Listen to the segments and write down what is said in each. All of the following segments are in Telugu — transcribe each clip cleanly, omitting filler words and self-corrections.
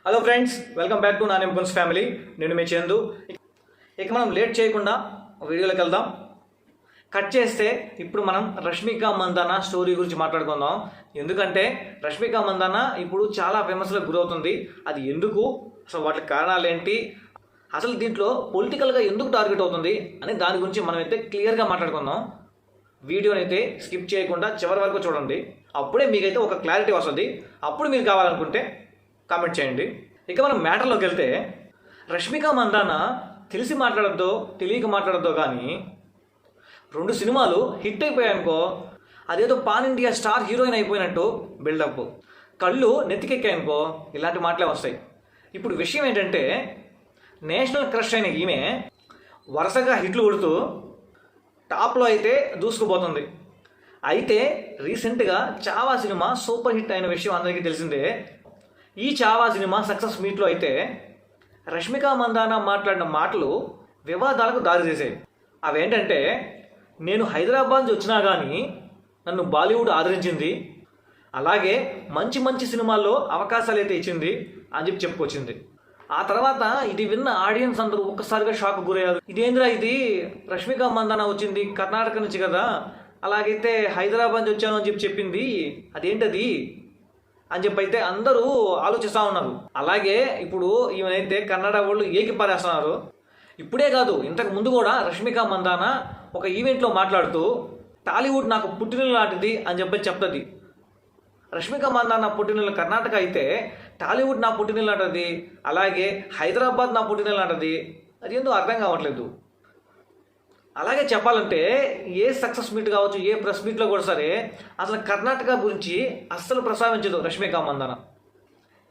Hello friends, welcome back to నానేమ్ గున్స్ ఫ్యామిలీ. నేను మీ చందు. ఇక మనం లేట్ చేయకుండా వీడియోలోకి వెళ్దాం. కట్ చేస్తే ఇప్పుడు మనం రష్మిక మందాన స్టోరీ గురించి మాట్లాడుకుందాం. ఎందుకంటే రష్మిక మందాన ఇప్పుడు చాలా ఫేమస్గా గురవుతుంది. అది ఎందుకు, అసలు వాటి కారణాలు ఏంటి, అసలు దీంట్లో పొలిటికల్గా ఎందుకు టార్గెట్ అవుతుంది అని దాని గురించి మనం అయితే క్లియర్గా మాట్లాడుకుందాం. వీడియోని అయితే స్కిప్ చేయకుండా చివరి వరకు చూడండి. అప్పుడే మీకైతే ఒక క్లారిటీ వస్తుంది. అప్పుడు మీరు కావాలనుకుంటే కామెంట్ చేయండి. ఇక మనం మ్యాటర్లోకి వెళ్తే, రష్మిక మందాన తెలిసి మాట్లాడద్దో తెలియక మాట్లాడద్దో కానీ 2 సినిమాలు హిట్ అయిపోయాయనుకో, అదేదో పాన్ ఇండియా స్టార్ హీరోయిన్ అయిపోయినట్టు బిల్డప్, కళ్ళు నెత్తికెక్కాయనుకో ఇలాంటి మాటలే వస్తాయి. ఇప్పుడు విషయం ఏంటంటే, నేషనల్ క్రష్ అయిన ఈమె వరుసగా హిట్లు కొడుతూ టాప్లో అయితే దూసుకుపోతుంది. అయితే రీసెంట్గా చావా సినిమా సూపర్ హిట్ అయిన విషయం అందరికీ తెలిసిందే. ఈ చావా సినిమా సక్సెస్ మీట్లో అయితే రష్మిక మందాన మాట్లాడిన మాటలు వివాదాలకు దారితీసాయి. అవేంటంటే, నేను హైదరాబాద్ నుంచి వచ్చినా కానీ నన్ను బాలీవుడ్ ఆదరించింది, అలాగే మంచి మంచి సినిమాల్లో అవకాశాలు అయితే ఇచ్చింది అని చెప్పుకొచ్చింది. ఆ తర్వాత ఇది విన్న ఆడియన్స్ అందరూ ఒక్కసారిగా షాక్ గురయ్యారు. ఇదేంద్రా ఇది, రష్మిక మందాన వచ్చింది కర్ణాటక నుంచి కదా, అలాగైతే హైదరాబాద్ నుంచి వచ్చాను అని చెప్పింది, అదేంటది అని అయితే అందరూ ఆలోచిస్తూ ఉన్నారు. అలాగే ఇప్పుడు ఈమెనైతే కన్నడ వాళ్ళు ఏకి పారేస్తున్నారు. ఇప్పుడే కాదు, ఇంతకు ముందు కూడా రష్మిక మందాన ఒక ఈవెంట్లో మాట్లాడుతూ టాలీవుడ్ నాకు పుట్టినీళ్ళు లాంటిది అని చెప్తుంది. రష్మిక మందాన పుట్టినీళ్ళు కర్ణాటక అయితే టాలీవుడ్ నా పుట్టినీళ్ళు లాంటిది, అలాగే హైదరాబాద్ నా పుట్టినీళ్ళు లాంటిది. అది ఎందుకు అర్థం కావట్లేదు. అలాగే చెప్పాలంటే ఏ సక్సెస్ మీట్ కావచ్చు, ఏ ప్రెస్ మీట్లో కూడా సరే అసలు కర్ణాటక గురించి అస్సలు ప్రస్తావించదు రష్మిక మందాన.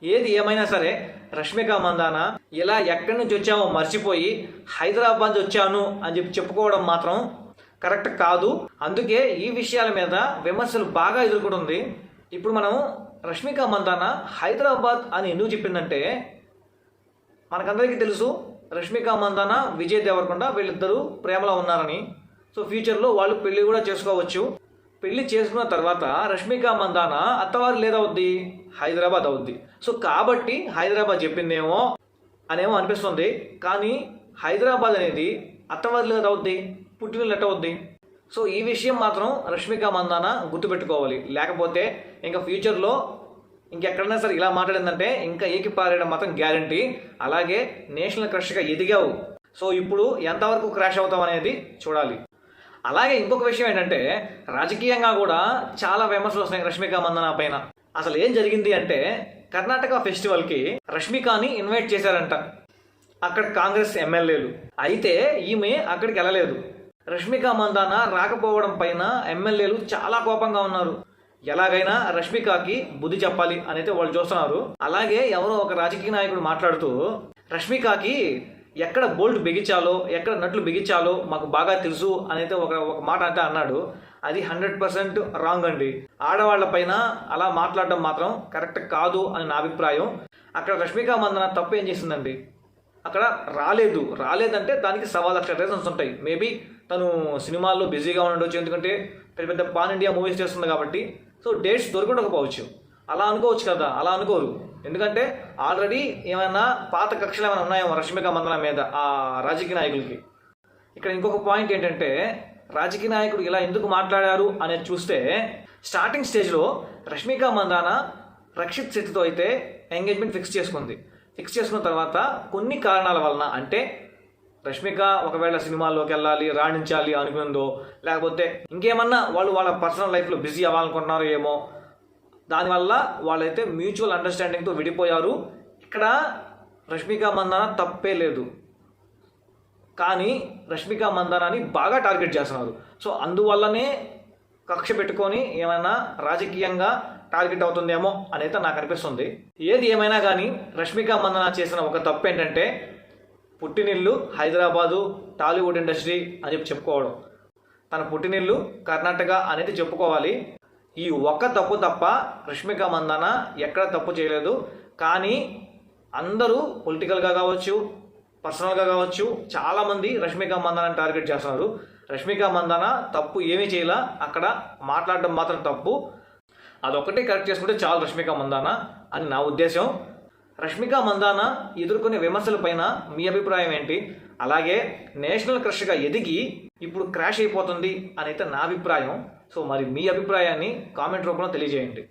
ఏది ఏమైనా సరే రష్మిక మందాన ఇలా ఎక్కడి నుంచి వచ్చామో మర్చిపోయి హైదరాబాద్ నుంచి వచ్చాను అని చెప్పుకోవడం మాత్రం కరెక్ట్ కాదు. అందుకే ఈ విషయాల మీద విమర్శలు బాగా ఎదుర్కొంటుంది. ఇప్పుడు మనం రష్మిక మందాన హైదరాబాద్ అని ఎందుకు చెప్పిందంటే, మనకందరికీ తెలుసు రష్మిక మందాన విజయ్ దేవరకొండ వీళ్ళిద్దరూ ప్రేమలో ఉన్నారని. సో ఫ్యూచర్లో వాళ్ళు పెళ్లి కూడా చేసుకోవచ్చు. పెళ్లి చేసుకున్న తర్వాత రష్మిక మందాన అత్తవారు లేదవుద్ది, హైదరాబాద్ అవుద్ది. సో కాబట్టి హైదరాబాద్ చెప్పిందేమో అనేమో అనిపిస్తుంది. కానీ హైదరాబాద్ అనేది అత్తవారు లేదవుద్ది, పుట్టినీళ్ళు ఎట్టవుద్ది. సో ఈ విషయం మాత్రం రష్మిక మందాన గుర్తుపెట్టుకోవాలి. లేకపోతే ఇంకా ఫ్యూచర్లో ఇంకెక్కడైనా సరే ఇలా మాట్లాడిందంటే ఇంకా ఏకి పారేయడం మాత్రం గ్యారంటీ. అలాగే నేషనల్ క్రష్గా ఎదిగావు, సో ఇప్పుడు ఎంతవరకు క్రాష్ అవుతావు అనేది చూడాలి. అలాగే ఇంకొక విషయం ఏంటంటే, రాజకీయంగా కూడా చాలా విమర్శలు వస్తున్నాయి రష్మిక మందాన పైన. అసలు ఏం జరిగింది అంటే, కర్ణాటక ఫెస్టివల్కి రష్మికని ఇన్వైట్ చేశారంట అక్కడ కాంగ్రెస్ ఎమ్మెల్యేలు. అయితే ఈమె అక్కడికి వెళ్ళలేదు. రష్మిక మందాన రాకపోవడం పైన ఎమ్మెల్యేలు చాలా కోపంగా ఉన్నారు. ఎలాగైనా రష్మికకి బుద్ధి చెప్పాలి అని అయితే వాళ్ళు చూస్తున్నారు. అలాగే ఎవరో ఒక రాజకీయ నాయకుడు మాట్లాడుతూ రష్మికకి ఎక్కడ బోల్ట్ బిగించాలో, ఎక్కడ నట్లు బిగించాలో మాకు బాగా తెలుసు అని అయితే ఒక మాట అంటే అన్నాడు. అది 100% రాంగ్ అండి. ఆడవాళ్ల పైన అలా మాట్లాడడం మాత్రం కరెక్ట్ కాదు అని నా అభిప్రాయం. అక్కడ రష్మిక మందాన తప్పు ఏం చేసిందండి, అక్కడ రాలేదంటే దానికి 1,00,000 రీజన్స్ ఉంటాయి. మేబీ తను సినిమాల్లో బిజీగా ఉండవచ్చు, ఎందుకంటే పెద్ద పెద్ద పాన్ ఇండియా మూవీస్ చేస్తుంది కాబట్టి. సో డేట్స్ దొరకకపోవచ్చు, అలా అనుకోవచ్చు కదా. అలా అనుకోరు, ఎందుకంటే ఆల్రెడీ ఏమైనా పాత కక్షలు ఏమైనా ఉన్నాయేమో రష్మిక మందాన మీద ఆ రాజకీయ నాయకులకి. ఇక్కడ ఇంకొక పాయింట్ ఏంటంటే, రాజకీయ నాయకుడు ఇలా ఎందుకు మాట్లాడారు అనేది చూస్తే, స్టార్టింగ్ స్టేజ్లో రష్మిక మందాన రక్షిత్ శెట్టితో అయితే ఎంగేజ్మెంట్ ఫిక్స్ చేసుకున్న తర్వాత కొన్ని కారణాల వలన, అంటే రష్మిక ఒకవేళ సినిమాల్లోకి వెళ్ళాలి, రాణించాలి అనుకుందో, లేకపోతే ఇంకేమన్నా వాళ్ళు వాళ్ళ పర్సనల్ లైఫ్లో బిజీ అవ్వాలనుకుంటున్నారో ఏమో, దానివల్ల వాళ్ళైతే మ్యూచువల్ అండర్స్టాండింగ్తో విడిపోయారు. ఇక్కడ రష్మిక మందాన తప్పే లేదు, కానీ రష్మిక మందానాని బాగా టార్గెట్ చేస్తున్నారు. సో అందువల్లనే కక్ష పెట్టుకొని ఏమైనా రాజకీయంగా టార్గెట్ అవుతుందేమో అనేది నాకు అనిపిస్తుంది. ఏది ఏమైనా కానీ రష్మిక మందాన చేసిన ఒక తప్పు ఏంటంటే, పుట్టినిల్లు హైదరాబాదు, టాలీవుడ్ ఇండస్ట్రీ అని చెప్పుకోవడం. తన పుట్టినిల్లు కర్ణాటక అనేది చెప్పుకోవాలి. ఈ ఒక్క తప్పు తప్ప రష్మిక మందాన ఎక్కడ తప్పు చేయలేదు. కానీ అందరూ పొలిటికల్గా కావచ్చు, పర్సనల్గా కావచ్చు, చాలామంది రష్మిక మందానాన్ని టార్గెట్ చేస్తున్నారు. రష్మిక మందాన తప్పు ఏమీ చేయలా, అక్కడ మాట్లాడడం మాత్రం తప్పు. అదొక్కటే కరెక్ట్ చేసుకుంటే చాలు రష్మిక మందాన అని నా ఉద్దేశం. రష్మిక మందాన ఎదుర్కొనే విమర్శలపైన మీ అభిప్రాయం ఏంటి? అలాగే నేషనల్ క్రష్గా ఎదిగి ఇప్పుడు క్రాష్ అయిపోతుంది అని అయితే నా అభిప్రాయం. సో మరి మీ అభిప్రాయాన్ని కామెంట్ రూపంలో తెలియజేయండి.